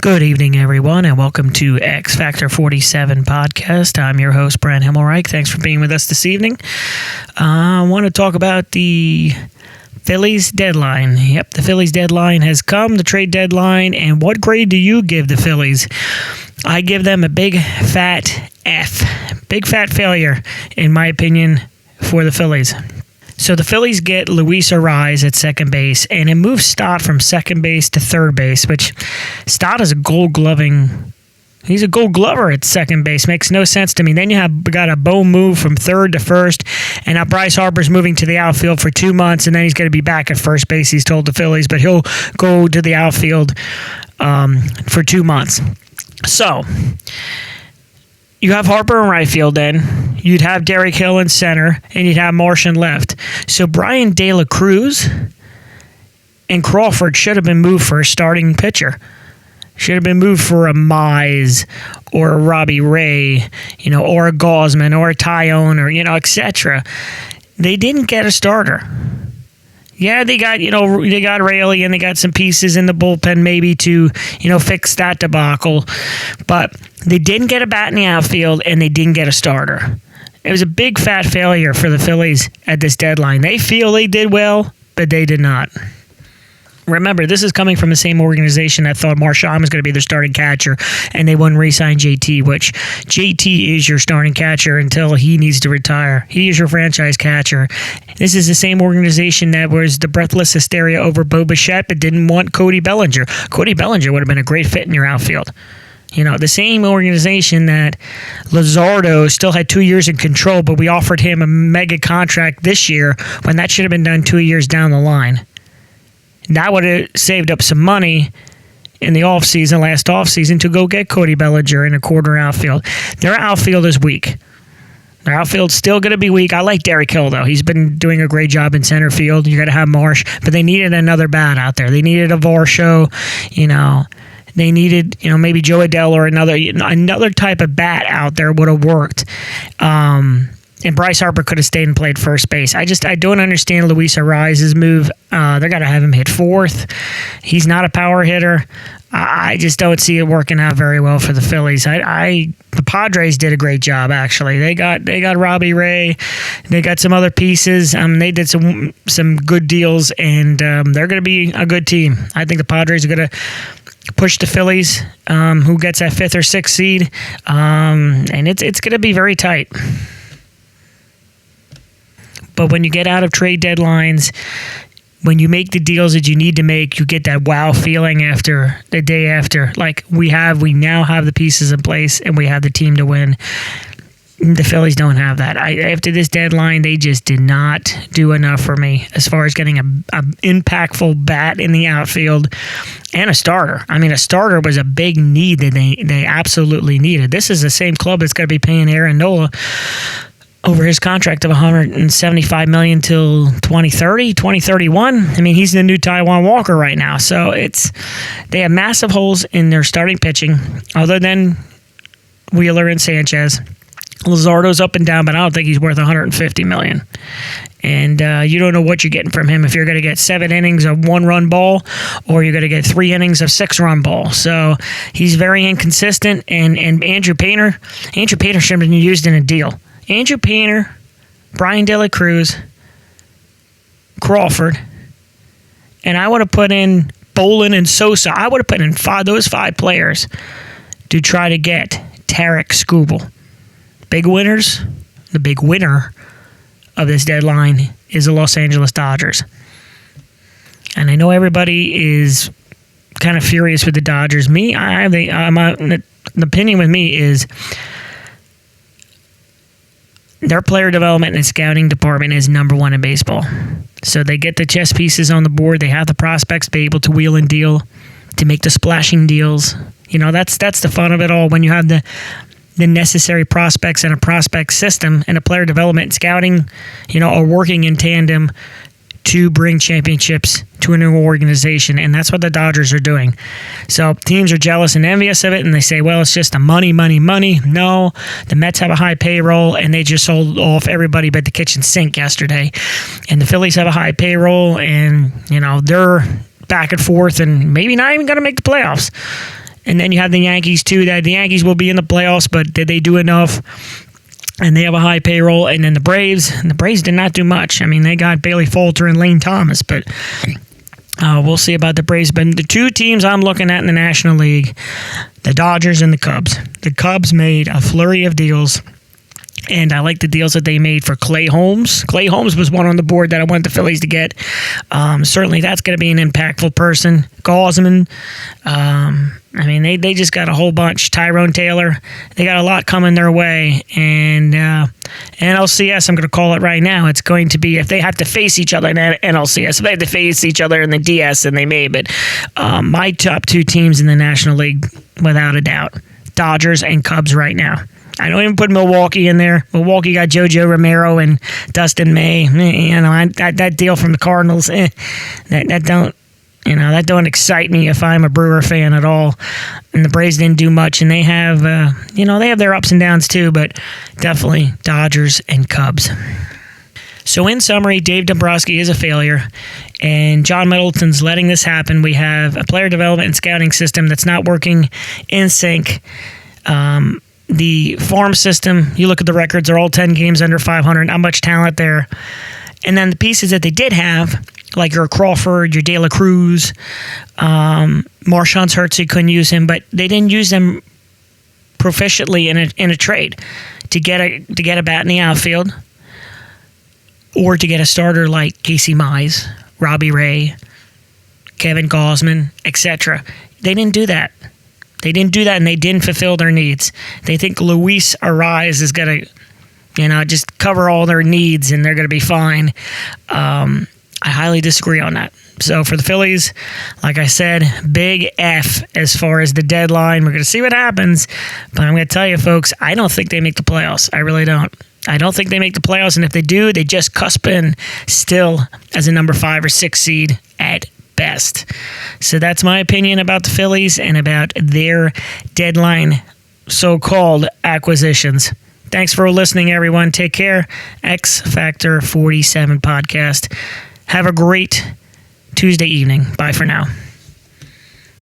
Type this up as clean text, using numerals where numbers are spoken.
Good evening, everyone, and welcome to X Factor 47 podcast. I'm your host, Brent Himmelreich. Thanks for being with us this evening. I want to talk about the Phillies deadline. Yep, the Phillies deadline has come, the trade deadline, and what grade do you give the Phillies? I give them a big fat F. Big fat failure, in my opinion, for the Phillies. So the Phillies get Luis Arraez at second base, and it moves Stott from second base to third base, which Stott is he's a gold glover at second base. Makes no sense to me. Then you got a Bohm move from third to first, and now Bryce Harper's moving to the outfield for 2 months, and then he's going to be back at first base, he's told the Phillies, but he'll go to the outfield for 2 months. So you have Harper in right field then. You'd have Derek Hill in center, and you'd have Marsh in left. So Brian De La Cruz and Crawford should have been moved for a starting pitcher. Should have been moved for a Mize or a Robbie Ray, or a Gausman or a Tyone or, etc. They didn't get a starter. Yeah, they got Raley and they got some pieces in the bullpen maybe to, fix that debacle. But they didn't get a bat in the outfield and they didn't get a starter. It was a big fat failure for the Phillies at this deadline. They feel they did well, but they did not. Remember, this is coming from the same organization that thought Marchand was going to be their starting catcher, and they wouldn't re-sign JT, which JT is your starting catcher until he needs to retire. He is your franchise catcher. This is the same organization that was the breathless hysteria over Bo Bichette, but didn't want Cody Bellinger. Cody Bellinger would have been a great fit in your outfield. The same organization that Luzardo still had 2 years in control, but we offered him a mega contract this year when that should have been done 2 years down the line. That would have saved up some money in the last offseason, to go get Cody Bellinger in a corner outfield. Their outfield is weak. Their outfield's still going to be weak. I like Derek Hill, though. He's been doing a great job in center field. You got to have Marsh, but they needed another bat out there. They needed a Varsho, They needed, maybe Joe Adele or another type of bat out there would have worked. And Bryce Harper could have stayed and played first base. I don't understand Luis Arraez's move. They're going to have him hit fourth. He's not a power hitter. I just don't see it working out very well for the Phillies. The Padres did a great job, actually. They got Robbie Ray. They got some other pieces. They did some good deals, and they're going to be a good team. I think the Padres are going to push the Phillies, who gets that 5th or 6th seed, and it's going to be very tight. But when you get out of trade deadlines, when you make the deals that you need to make, you get that wow feeling after the day after. Like we now have the pieces in place and we have the team to win. The Phillies don't have that. After this deadline, they just did not do enough for me as far as getting an impactful bat in the outfield and a starter. A starter was a big need that they absolutely needed. This is the same club that's going to be paying Aaron Nola over his contract of $175 million till 2030, 2031. He's the new Taijuan Walker right now. So they have massive holes in their starting pitching, other than Wheeler and Sanchez. Luzardo's up and down, but I don't think he's worth $150 million. And you don't know what you're getting from him, if you're going to get 7 innings of 1-run ball or you're going to get 3 innings of 6-run ball. So he's very inconsistent. And Andrew Painter should have been used in a deal. Andrew Painter, Brian De La Cruz, Crawford, and I would have put in Bolin and Sosa. I would have put in those 5 players to try to get Tarek Skubal. Big winners. The big winner of this deadline is the Los Angeles Dodgers. And I know everybody is kind of furious with the Dodgers. The opinion with me is their player development and scouting department is number 1 in baseball. So they get the chess pieces on the board. They have the prospects to be able to wheel and deal, to make the splashing deals. That's the fun of it all, when you have the necessary prospects and a prospect system and a player development and scouting, are working in tandem to bring championships to a new organization, and that's what the Dodgers are doing. So teams are jealous and envious of it, and they say, well, it's just the money. No, the Mets have a high payroll, and they just sold off everybody but the kitchen sink yesterday. And the Phillies have a high payroll, and, they're back and forth and maybe not even going to make the playoffs. And then you have the Yankees, too. That the Yankees will be in the playoffs, but did they do enough? And they have a high payroll. And then the Braves did not do much. I mean, they got Bailey Falter and Lane Thomas, but we'll see about the Braves. But the two teams I'm looking at in the National League, the Dodgers and the Cubs. The Cubs made a flurry of deals, and I like the deals that they made for Clay Holmes. Clay Holmes was one on the board that I wanted the Phillies to get. Certainly that's going to be an impactful person. Gausman. I mean, they just got a whole bunch. Tyrone Taylor. They got a lot coming their way. And NLCS, I'm going to call it right now. It's going to be, if they have to face each other in NLCS, if they have to face each other in the DS, then they may. But my top two teams in the National League, without a doubt, Dodgers and Cubs right now. I don't even put Milwaukee in there. Milwaukee got JoJo Romero and Dustin May. You know, that deal from the Cardinals, that don't excite me if I'm a Brewer fan at all. And the Braves didn't do much, and they have, they have their ups and downs too, but definitely Dodgers and Cubs. So in summary, Dave Dombrowski is a failure, and John Middleton's letting this happen. We have a player development and scouting system that's not working in sync. The farm system, you look at the records, they're all 10 games under 500, not much talent there. And then the pieces that they did have, like your Crawford, your De La Cruz, Marshawn's hurt, so you couldn't use him, but they didn't use them proficiently in a trade to get a bat in the outfield, or to get a starter like Casey Mize, Robbie Ray, Kevin Gausman, etc. They didn't do that. And they didn't fulfill their needs. They think Luis Arraez is going to, just cover all their needs and they're going to be fine. I highly disagree on that. So for the Phillies, like I said, big F as far as the deadline. We're going to see what happens. But I'm going to tell you, folks, I don't think they make the playoffs. I really don't. I don't think they make the playoffs. And if they do, they just cusp in still as a number 5 or 6 seed at best. So that's my opinion about the Phillies and about their deadline so-called acquisitions. Thanks for listening, everyone. Take care. X Factor 47 podcast. Have a great Tuesday evening. Bye for now.